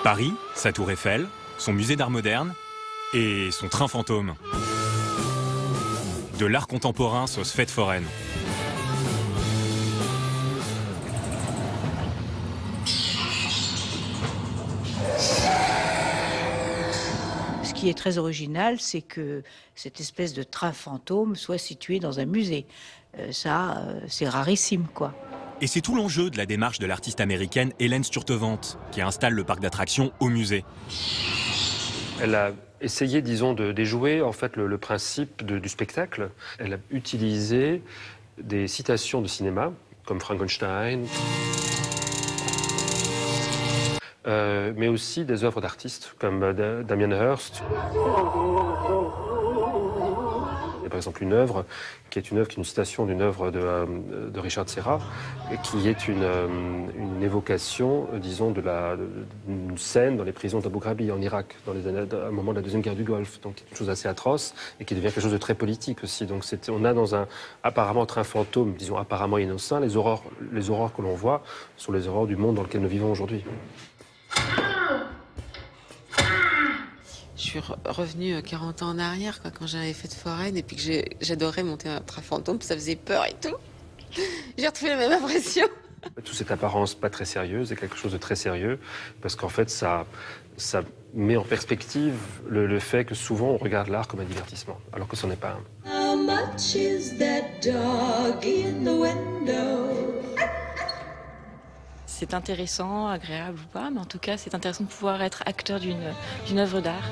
Paris, sa tour Eiffel, son musée d'art moderne et son train fantôme. De l'art contemporain sauce fête foraine. Ce qui est très original, c'est que cette espèce de train fantôme soit situé dans un musée. C'est rarissime, quoi. Et c'est tout l'enjeu de la démarche de l'artiste américaine Hélène Sturtevant, qui installe le parc d'attractions au musée. Elle a essayé, disons, de déjouer en fait le principe du spectacle. Elle a utilisé des citations de cinéma, comme Frankenstein, mais aussi des œuvres d'artistes, comme Damien Hirst. Il y a par exemple une œuvre qui est une citation d'une œuvre de Richard Serra, qui est une évocation, disons, d'une scène dans les prisons d'Abu Ghraib en Irak, à un moment de la Deuxième Guerre du Golfe. Donc une chose assez atroce et qui devient quelque chose de très politique aussi. Donc on a dans un apparemment train fantôme, disons apparemment innocent, les horreurs que l'on voit sont les horreurs du monde dans lequel nous vivons aujourd'hui. Je suis revenue 40 ans en arrière quand j'avais fait de foraine et puis que j'adorais monter un train fantôme, ça faisait peur et tout. J'ai retrouvé la même impression. Toute cette apparence pas très sérieuse est quelque chose de très sérieux parce qu'en fait ça met en perspective le fait que souvent on regarde l'art comme un divertissement alors que ce n'est pas un. How much is that dog in the window? C'est intéressant, agréable ou pas, mais en tout cas, c'est intéressant de pouvoir être acteur d'une œuvre d'art.